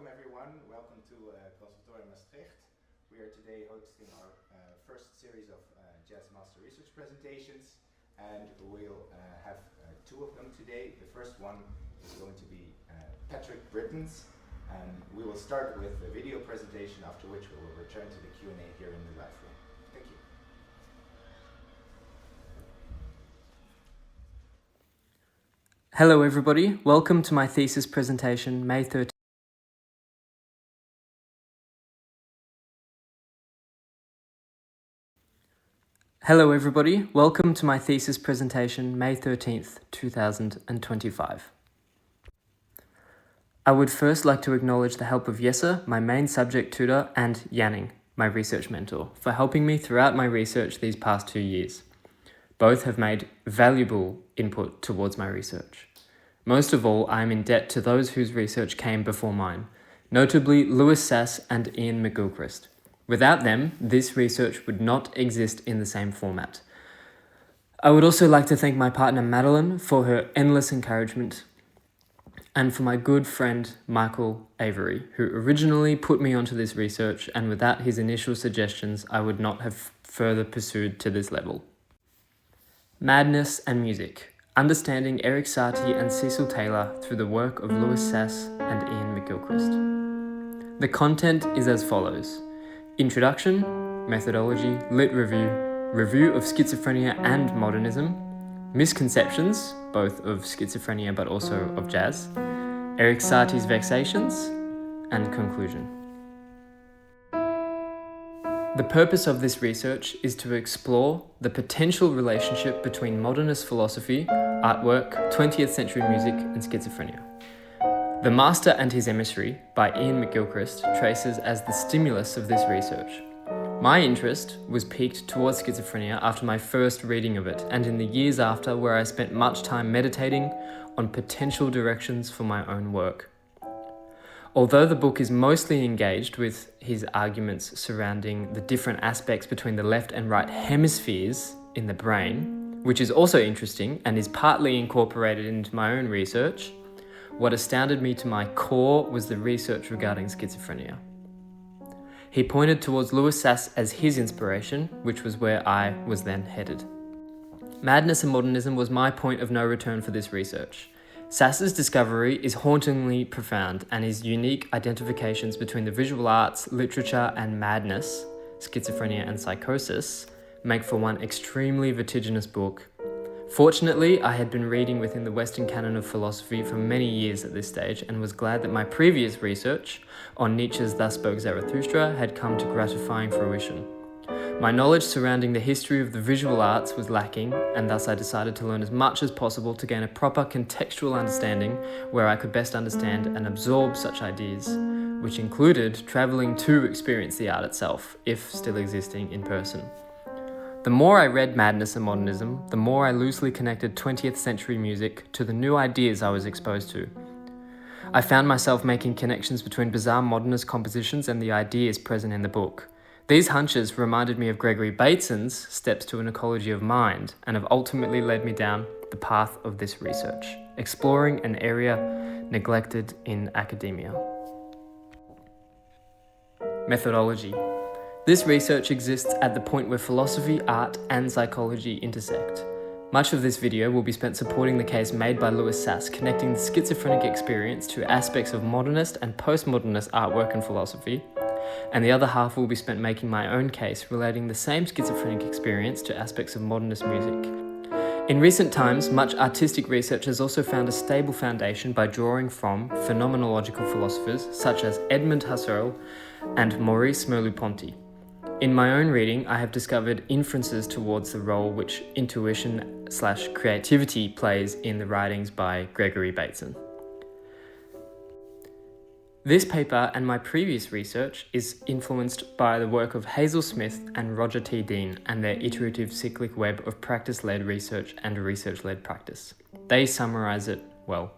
Welcome everyone, welcome to Conservatorium Maastricht. We are today hosting our first series of Jazz Master Research presentations, and we'll have two of them today. The first one is going to be Patrick Britton's, and we will start with a video presentation, after which we will return to the Q&A here in the live room. Thank you. Hello everybody, welcome to my thesis presentation, May 13th. Hello everybody, welcome to my thesis presentation, May 13th, 2025. I would first like to acknowledge the help of Jesse, my main subject tutor, and Janning, my research mentor, for helping me throughout my research these past 2 years. Both have made valuable input towards my research. Most of all, I am in debt to those whose research came before mine, notably Louis Sass and Ian McGilchrist. Without them, this research would not exist in the same format. I would also like to thank my partner Madeline for her endless encouragement, and for my good friend Michael Avery, who originally put me onto this research, and without his initial suggestions, I would not have further pursued to this level. Madness and Music. Understanding Erik Satie and Cecil Taylor through the work of Louis Sass and Ian McGilchrist. The content is as follows. Introduction, methodology, lit review, review of schizophrenia and modernism, misconceptions, both of schizophrenia but also of jazz, Erik Satie's Vexations, and conclusion. The purpose of this research is to explore the potential relationship between modernist philosophy, artwork, 20th century music, and schizophrenia. The Master and His Emissary by Ian McGilchrist traces as the stimulus of this research. My interest was piqued towards schizophrenia after my first reading of it, and in the years after, where I spent much time meditating on potential directions for my own work. Although the book is mostly engaged with his arguments surrounding the different aspects between the left and right hemispheres in the brain, which is also interesting and is partly incorporated into my own research, what astounded me to my core was the research regarding schizophrenia. He pointed towards Louis Sass as his inspiration, which was where I was then headed. Madness and modernism was my point of no return for this research. Sass's discovery is hauntingly profound, and his unique identifications between the visual arts, literature, and madness, schizophrenia and psychosis, make for one extremely vertiginous book. Fortunately, I had been reading within the Western canon of philosophy for many years at this stage, and was glad that my previous research on Nietzsche's Thus Spoke Zarathustra had come to gratifying fruition. My knowledge surrounding the history of the visual arts was lacking, and thus I decided to learn as much as possible to gain a proper contextual understanding where I could best understand and absorb such ideas, which included travelling to experience the art itself, if still existing in person. The more I read Madness and Modernism, the more I loosely connected 20th century music to the new ideas I was exposed to. I found myself making connections between bizarre modernist compositions and the ideas present in the book. These hunches reminded me of Gregory Bateson's Steps to an Ecology of Mind, and have ultimately led me down the path of this research, exploring an area neglected in academia. Methodology. This research exists at the point where philosophy, art, and psychology intersect. Much of this video will be spent supporting the case made by Louis Sass, connecting the schizophrenic experience to aspects of modernist and postmodernist artwork and philosophy, and the other half will be spent making my own case relating the same schizophrenic experience to aspects of modernist music. In recent times, much artistic research has also found a stable foundation by drawing from phenomenological philosophers such as Edmund Husserl and Maurice Merleau-Ponty. In my own reading, I have discovered inferences towards the role which intuition/creativity plays in the writings by Gregory Bateson. This paper and my previous research is influenced by the work of Hazel Smith and Roger T. Dean and their iterative cyclic web of practice-led research and research-led practice. They summarize it well.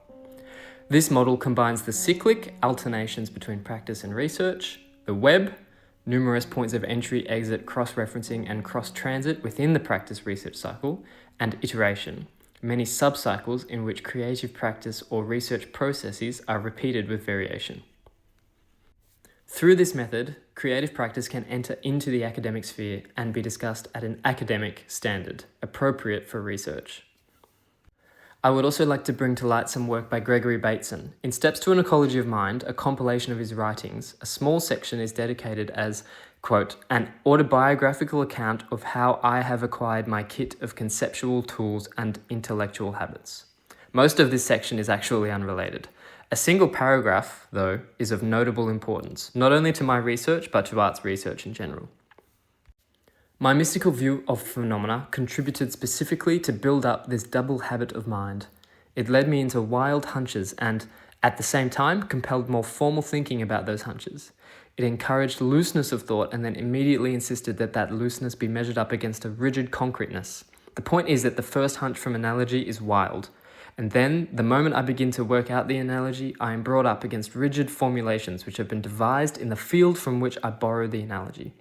This model combines the cyclic alternations between practice and research, the web, numerous points of entry, exit, cross-referencing, and cross-transit within the practice research cycle, and iteration, many sub-cycles in which creative practice or research processes are repeated with variation. Through this method, creative practice can enter into the academic sphere and be discussed at an academic standard, appropriate for research. I would also like to bring to light some work by Gregory Bateson. In Steps to an Ecology of Mind, a compilation of his writings, a small section is dedicated as, quote, an autobiographical account of how I have acquired my kit of conceptual tools and intellectual habits. Most of this section is actually unrelated. A single paragraph, though, is of notable importance, not only to my research, but to arts research in general. My mystical view of phenomena contributed specifically to build up this double habit of mind. It led me into wild hunches and, at the same time, compelled more formal thinking about those hunches. It encouraged looseness of thought and then immediately insisted that that looseness be measured up against a rigid concreteness. The point is that the first hunch from analogy is wild. And then, the moment I begin to work out the analogy, I am brought up against rigid formulations which have been devised in the field from which I borrow the analogy.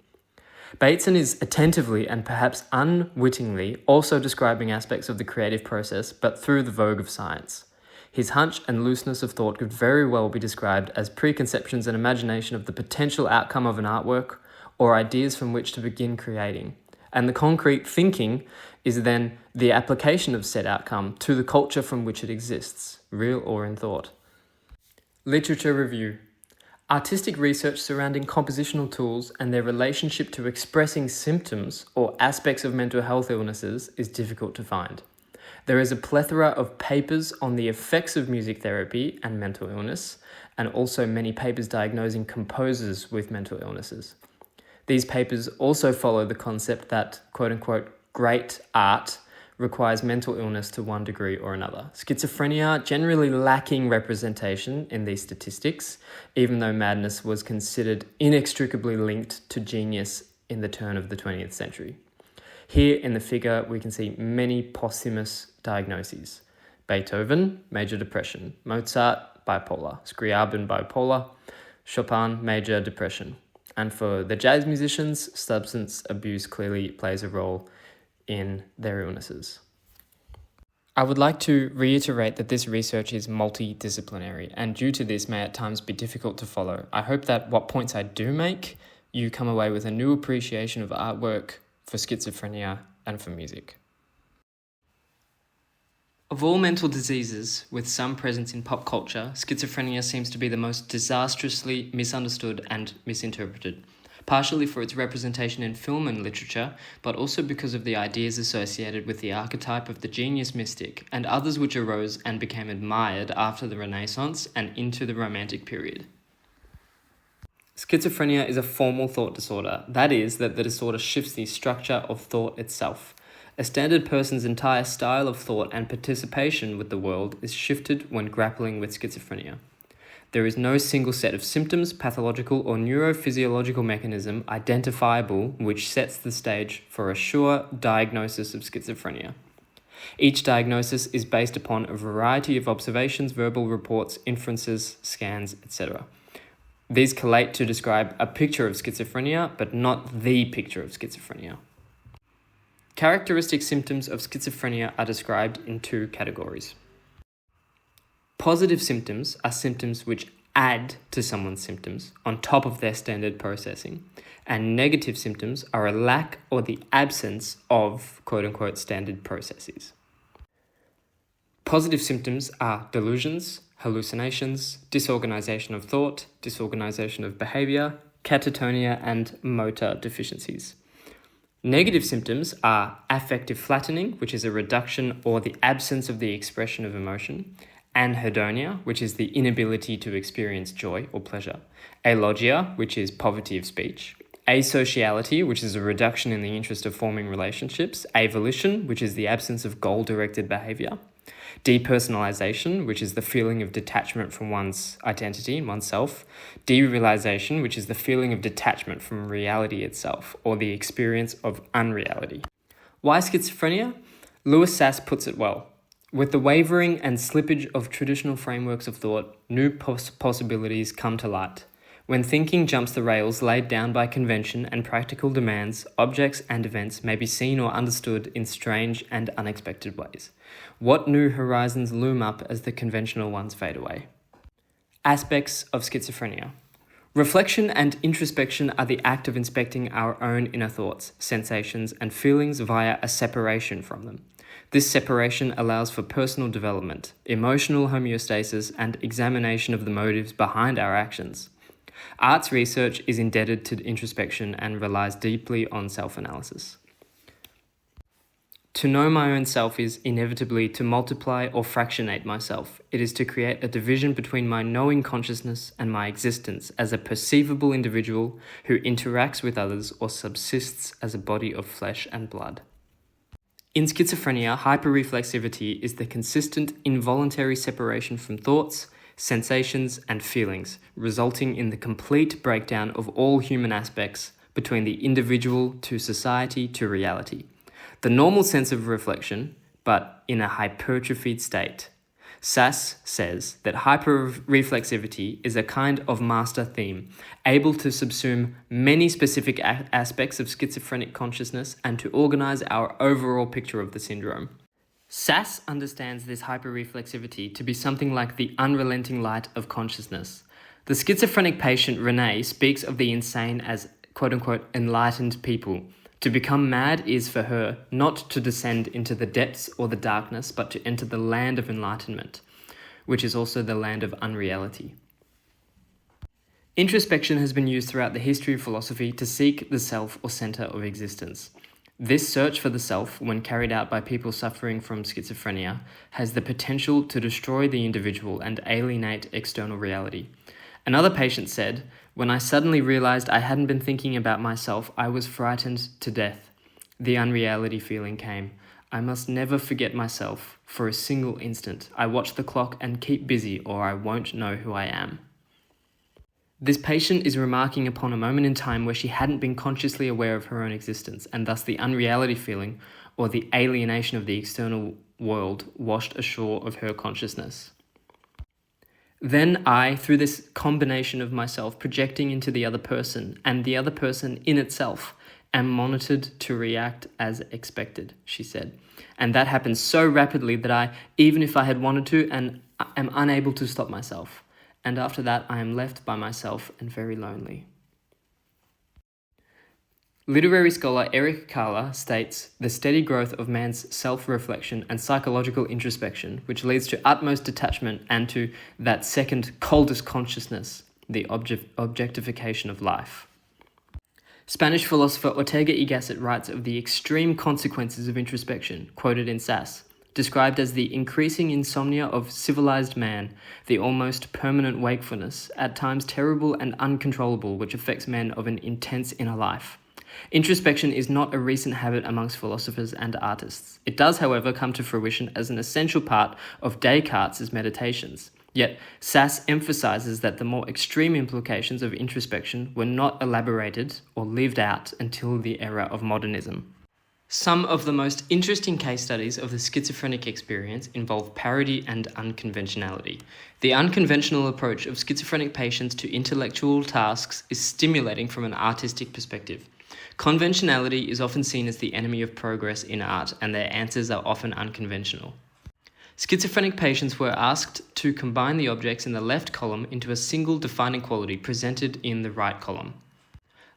Bateson is attentively and perhaps unwittingly also describing aspects of the creative process, but through the vogue of science. His hunch and looseness of thought could very well be described as preconceptions and imagination of the potential outcome of an artwork or ideas from which to begin creating. And the concrete thinking is then the application of said outcome to the culture from which it exists, real or in thought. Literature review. Artistic research surrounding compositional tools and their relationship to expressing symptoms or aspects of mental health illnesses is difficult to find. There is a plethora of papers on the effects of music therapy and mental illness, and also many papers diagnosing composers with mental illnesses. These papers also follow the concept that, quote-unquote, great art requires mental illness to one degree or another. Schizophrenia generally lacking representation in these statistics, even though madness was considered inextricably linked to genius in the turn of the 20th century. Here in the figure, we can see many posthumous diagnoses. Beethoven, major depression. Mozart, bipolar. Scriabin, bipolar. Chopin, major depression. And for the jazz musicians, substance abuse clearly plays a role in their illnesses. I would like to reiterate that this research is multidisciplinary, and due to this may at times be difficult to follow. I hope that what points I do make, you come away with a new appreciation of artwork, for schizophrenia, and for music. Of all mental diseases with some presence in pop culture, schizophrenia seems to be the most disastrously misunderstood and misinterpreted, partially for its representation in film and literature, but also because of the ideas associated with the archetype of the genius mystic, and others which arose and became admired after the Renaissance and into the Romantic period. Schizophrenia is a formal thought disorder, that is, that the disorder shifts the structure of thought itself. A standard person's entire style of thought and participation with the world is shifted when grappling with schizophrenia. There is no single set of symptoms, pathological or neurophysiological mechanism identifiable which sets the stage for a sure diagnosis of schizophrenia. Each diagnosis is based upon a variety of observations, verbal reports, inferences, scans, etc. These collate to describe a picture of schizophrenia, but not the picture of schizophrenia. Characteristic symptoms of schizophrenia are described in two categories. Positive symptoms are symptoms which add to someone's symptoms on top of their standard processing, and negative symptoms are a lack or the absence of quote-unquote standard processes. Positive symptoms are delusions, hallucinations, disorganization of thought, disorganization of behavior, catatonia, and motor deficiencies. Negative symptoms are affective flattening, which is a reduction or the absence of the expression of emotion, anhedonia, which is the inability to experience joy or pleasure, alogia, which is poverty of speech, asociality, which is a reduction in the interest of forming relationships, avolition, which is the absence of goal-directed behavior, depersonalization, which is the feeling of detachment from one's identity, oneself, derealization, which is the feeling of detachment from reality itself, or the experience of unreality. Why schizophrenia? Louis Sass puts it well. With the wavering and slippage of traditional frameworks of thought, new possibilities come to light. When thinking jumps the rails laid down by convention and practical demands, objects and events may be seen or understood in strange and unexpected ways. What new horizons loom up as the conventional ones fade away? Aspects of schizophrenia. Reflection and introspection are the act of inspecting our own inner thoughts, sensations, and feelings via a separation from them. This separation allows for personal development, emotional homeostasis, and examination of the motives behind our actions. Arts research is indebted to introspection and relies deeply on self-analysis. To know my own self is inevitably to multiply or fractionate myself. It is to create a division between my knowing consciousness and my existence as a perceivable individual who interacts with others or subsists as a body of flesh and blood. In schizophrenia, hyperreflexivity is the consistent involuntary separation from thoughts, sensations, and feelings, resulting in the complete breakdown of all human aspects between the individual to society to reality. The normal sense of reflection, but in a hypertrophied state. Sass says that hyperreflexivity is a kind of master theme, able to subsume many specific aspects of schizophrenic consciousness and to organize our overall picture of the syndrome. Sass understands this hyperreflexivity to be something like the unrelenting light of consciousness. The schizophrenic patient Renee speaks of the insane as quote-unquote enlightened people. To become mad is for her not to descend into the depths or the darkness, but to enter the land of enlightenment, which is also the land of unreality. Introspection has been used throughout the history of philosophy to seek the self or center of existence. This search for the self, when carried out by people suffering from schizophrenia, has the potential to destroy the individual and alienate external reality. Another patient said, "When I suddenly realized I hadn't been thinking about myself, I was frightened to death. The unreality feeling came. I must never forget myself for a single instant. I watch the clock and keep busy or I won't know who I am." This patient is remarking upon a moment in time where she hadn't been consciously aware of her own existence, and thus the unreality feeling, or the alienation of the external world, washed ashore of her consciousness. Then I, through this combination of myself projecting into the other person and the other person in itself, am monitored to react as expected, she said. And that happens so rapidly that I, even if I had wanted to, am unable to stop myself. And after that, I am left by myself and very lonely. Literary scholar Erik Satie states, "The steady growth of man's self-reflection and psychological introspection, which leads to utmost detachment and to that second coldest consciousness, the objectification of life." Spanish philosopher Ortega y Gasset writes of the extreme consequences of introspection, quoted in Sass, described as the increasing insomnia of civilized man, the almost permanent wakefulness, at times terrible and uncontrollable, which affects men of an intense inner life. Introspection is not a recent habit amongst philosophers and artists. It does, however, come to fruition as an essential part of Descartes' meditations. Yet, Sass emphasizes that the more extreme implications of introspection were not elaborated or lived out until the era of modernism. Some of the most interesting case studies of the schizophrenic experience involve parody and unconventionality. The unconventional approach of schizophrenic patients to intellectual tasks is stimulating from an artistic perspective. Conventionality is often seen as the enemy of progress in art, and their answers are often unconventional. Schizophrenic patients were asked to combine the objects in the left column into a single defining quality presented in the right column.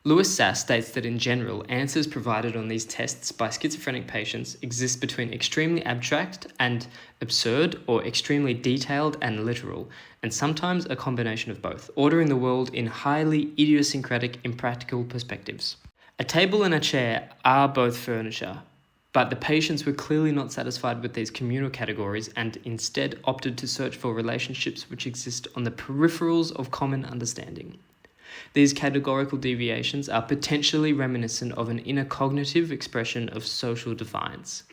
Louis Sass states that in general, answers provided on these tests by schizophrenic patients exist between extremely abstract and absurd or extremely detailed and literal, and sometimes a combination of both, ordering the world in highly idiosyncratic, impractical perspectives. A table and a chair are both furniture, but the patients were clearly not satisfied with these communal categories and instead opted to search for relationships which exist on the peripherals of common understanding. These categorical deviations are potentially reminiscent of an inner cognitive expression of social defiance,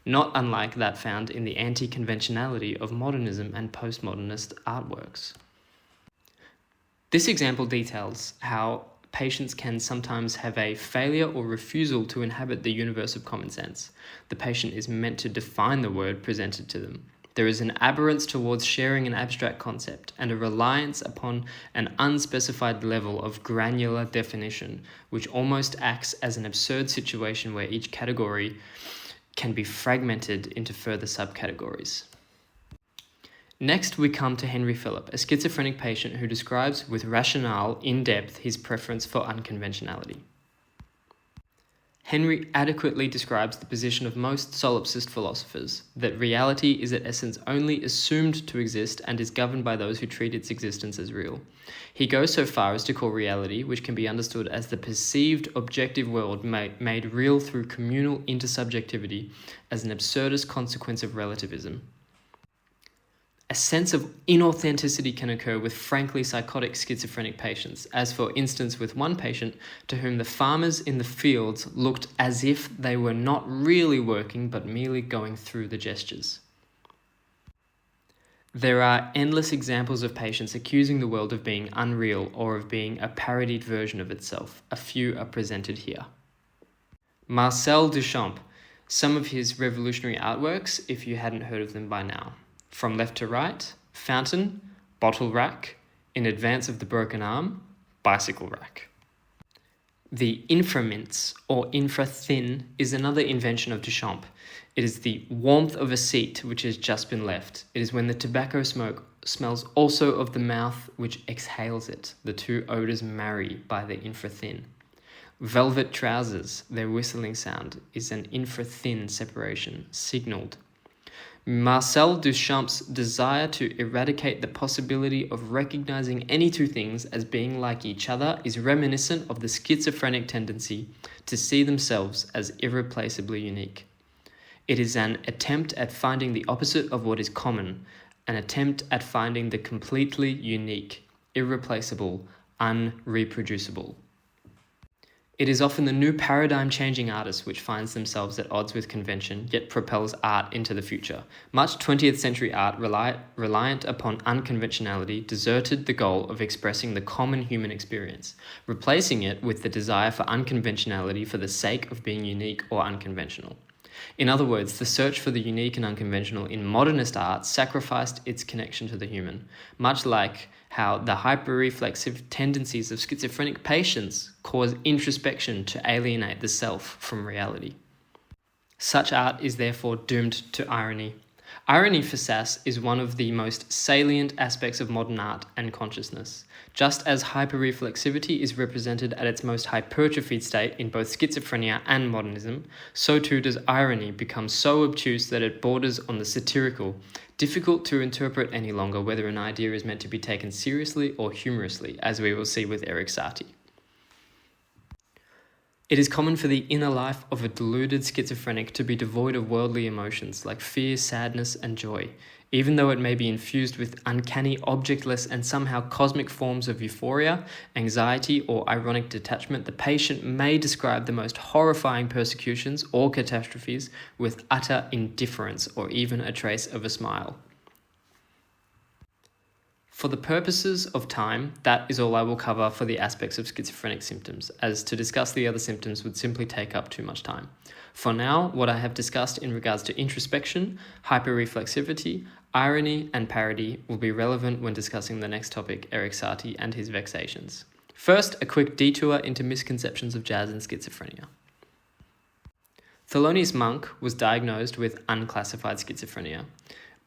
not unlike that found in the anti-conventionality of modernism and postmodernist artworks. This example details how patients can sometimes have a failure or refusal to inhabit the universe of common sense. The patient is meant to define the word presented to them. There is an aberrance towards sharing an abstract concept and a reliance upon an unspecified level of granular definition, which almost acts as an absurd situation where each category can be fragmented into further subcategories. Next, we come to Henry Phillip, a schizophrenic patient who describes with rationale in depth his preference for unconventionality. Henry adequately describes the position of most solipsist philosophers, that reality is at essence only assumed to exist and is governed by those who treat its existence as real. He goes so far as to call reality, which can be understood as the perceived objective world made real through communal intersubjectivity, as an absurdist consequence of relativism. A sense of inauthenticity can occur with frankly psychotic schizophrenic patients, as for instance with one patient to whom the farmers in the fields looked as if they were not really working but merely going through the gestures. There are endless examples of patients accusing the world of being unreal or of being a parodied version of itself. A few are presented here. Marcel Duchamp, some of his revolutionary artworks, if you hadn't heard of them by now. From Left to Right, Fountain, Bottle Rack, In Advance of the Broken Arm, Bicycle Rack. The inframince, or infrathin, is another invention of Duchamp. It is the warmth of a seat which has just been left. It is when the tobacco smoke smells also of the mouth which exhales it. The two odours marry by the infrathin. Velvet trousers, their whistling sound, is an infrathin separation, signalled. Marcel Duchamp's desire to eradicate the possibility of recognizing any two things as being like each other is reminiscent of the schizophrenic tendency to see themselves as irreplaceably unique. It is an attempt at finding the opposite of what is common, an attempt at finding the completely unique, irreplaceable, unreproducible. It is often the new paradigm-changing artist which finds themselves at odds with convention, yet propels art into the future. Much 20th century art reliant upon unconventionality deserted the goal of expressing the common human experience, replacing it with the desire for unconventionality for the sake of being unique or unconventional. In other words, the search for the unique and unconventional in modernist art sacrificed its connection to the human, much like how the hyperreflexive tendencies of schizophrenic patients cause introspection to alienate the self from reality. Such art is therefore doomed to irony. Irony for Sass is one of the most salient aspects of modern art and consciousness. Just as hyperreflexivity is represented at its most hypertrophied state in both schizophrenia and modernism, so too does irony become so obtuse that it borders on the satirical, difficult to interpret any longer whether an idea is meant to be taken seriously or humorously, as we will see with Erik Satie. It is common for the inner life of a deluded schizophrenic to be devoid of worldly emotions like fear, sadness, and joy. Even though it may be infused with uncanny, objectless, and somehow cosmic forms of euphoria, anxiety, or ironic detachment, the patient may describe the most horrifying persecutions or catastrophes with utter indifference or even a trace of a smile. For the purposes of time, that is all I will cover for the aspects of schizophrenic symptoms, as to discuss the other symptoms would simply take up too much time. For now, what I have discussed in regards to introspection, hyperreflexivity, irony, and parody will be relevant when discussing the next topic, Erik Satie and his Vexations. First, a quick detour into misconceptions of jazz and schizophrenia. Thelonious Monk was diagnosed with unclassified schizophrenia.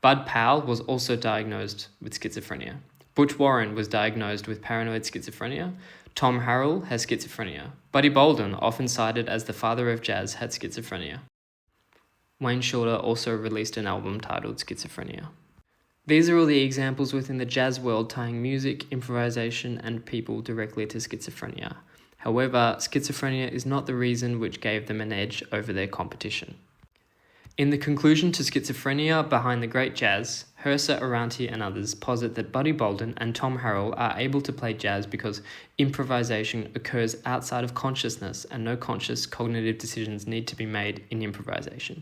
Bud Powell was also diagnosed with schizophrenia. Butch Warren was diagnosed with paranoid schizophrenia. Tom Harrell has schizophrenia. Buddy Bolden, often cited as the father of jazz, had schizophrenia. Wayne Shorter also released an album titled Schizophrenia. These are all the examples within the jazz world tying music, improvisation, and people directly to schizophrenia. However, schizophrenia is not the reason which gave them an edge over their competition. In the conclusion to Schizophrenia Behind the Great Jazz, Hersa Aranti and others posit that Buddy Bolden and Tom Harrell are able to play jazz because improvisation occurs outside of consciousness and no conscious cognitive decisions need to be made in improvisation.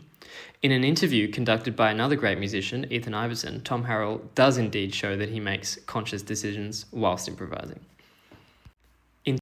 In an interview conducted by another great musician, Ethan Iverson, Tom Harrell does indeed show that he makes conscious decisions whilst improvising.